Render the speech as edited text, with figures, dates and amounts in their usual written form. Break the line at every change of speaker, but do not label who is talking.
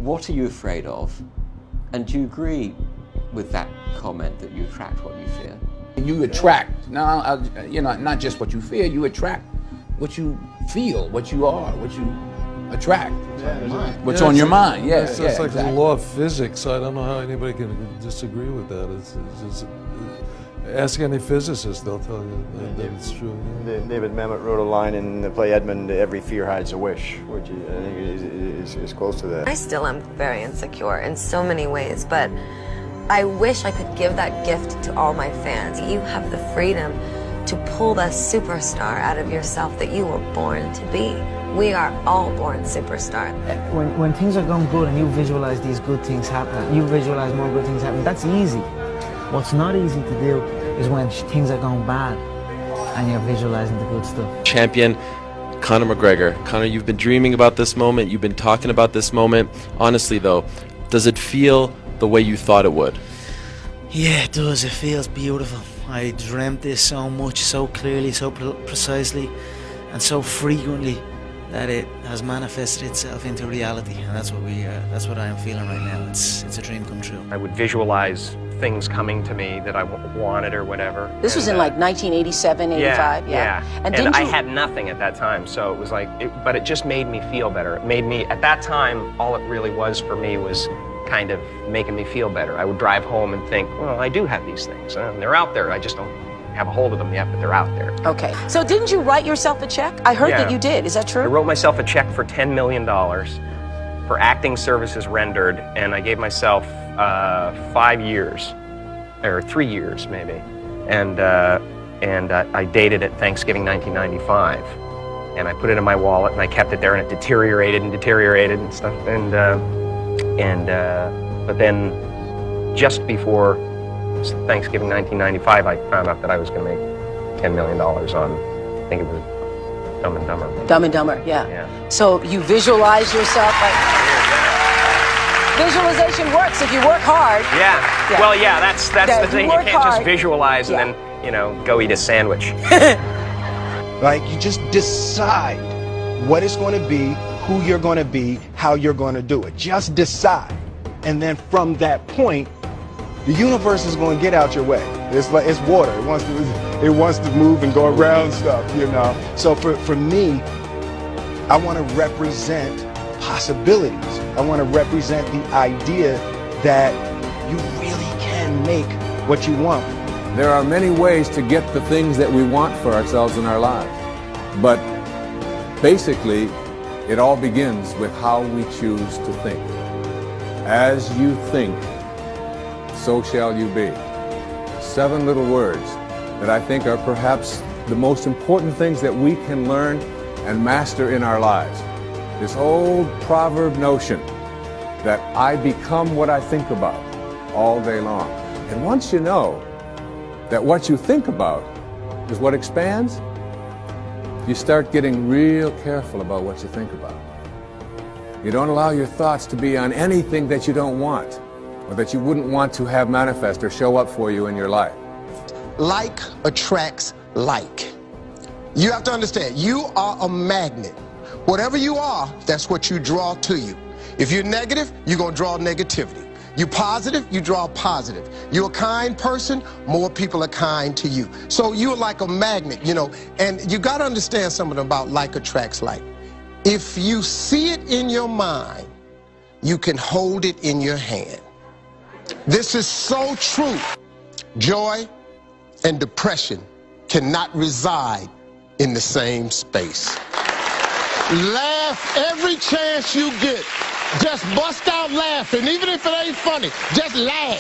What are you afraid of? And do you agree with that comment that you attract what you fear?
You attract, now, you know, not just what you fear, you attract what you feel, what you are, what you attract. What's on your mind, yes.
It's like the law of physics. I don't know how anybody can disagree with that. It's just, ask any physicist, they'll tell you that it's true.
David Mamet wrote a line in the play Edmund, "Every fear hides a wish," which I think is close to that.
I still am very insecure in so many ways, but I wish I could give that gift to all my fans. You have the freedom to pull the superstar out of yourself that you were born to be. We are all born superstars.
When things are going good and you visualize these good things happening, you visualize more good things happening, that's easy. What's not easy to do is when things are going bad and you're visualizing the good stuff.
Champion Conor McGregor. Conor, you've been dreaming about this moment, you've been talking about this moment. Honestly though, does it feel the way you thought it would?
Yeah, it does. It feels beautiful. I dreamt this so much, so clearly, so precisely, and so frequently that it has manifested itself into reality, and that's what I am feeling right now. It's a dream come true.
I would visualize things coming to me that I wanted or whatever.
This was in like 1987, 85,
yeah. And I had nothing at that time, so it was like, but it just made me feel better. It made me, at that time, all it really was for me was kind of making me feel better. I would drive home and think, well, I do have these things, and they're out there. I just don't have a hold of them yet, but they're out there.
Okay, so didn't you write yourself a check? I heard that you did, is that true?
I wrote myself a check for $10 million for acting services rendered, and I gave myself 5 years, or 3 years maybe, and I dated it Thanksgiving 1995, and I put it in my wallet, and I kept it there, and it deteriorated and stuff, but then just before Thanksgiving 1995, I found out that I was going to make $10 million on, I think it was Dumb and Dumber.
Dumb and Dumber, yeah. So you visualize yourself like... Visualization works if you work hard.
Yeah. Well, yeah, that's the thing. You can't just visualize and then, you know, go eat a sandwich.
Like, you just decide what it's going to be, who you're going to be, how you're going to do it. Just decide. And then from that point, the universe is going to get out your way. It's like, it's water. It wants to move and go around stuff, you know. So for me, I want to represent possibilities. I want to represent the idea that you really can make what you want.
There are many ways to get the things that we want for ourselves in our lives. But basically, it all begins with how we choose to think. As you think, so shall you be. 7 little words that I think are perhaps the most important things that we can learn and master in our lives. This old proverb notion that I become what I think about all day long. And once you know that what you think about is what expands, you start getting real careful about what you think about. You don't allow your thoughts to be on anything that you don't want or that you wouldn't want to have manifest or show up for you in your life.
Like attracts like. You have to understand, you are a magnet. Whatever you are, that's what you draw to you. If you're negative, you're going to draw negativity. You're positive, you draw positive. You're a kind person, more people are kind to you. So you're like a magnet, you know, and you got to understand something about like attracts like. If you see it in your mind, you can hold it in your hand. This is so true. Joy and depression cannot reside in the same space. Laugh every chance you get. Just bust out laughing, even if it ain't funny. Just laugh.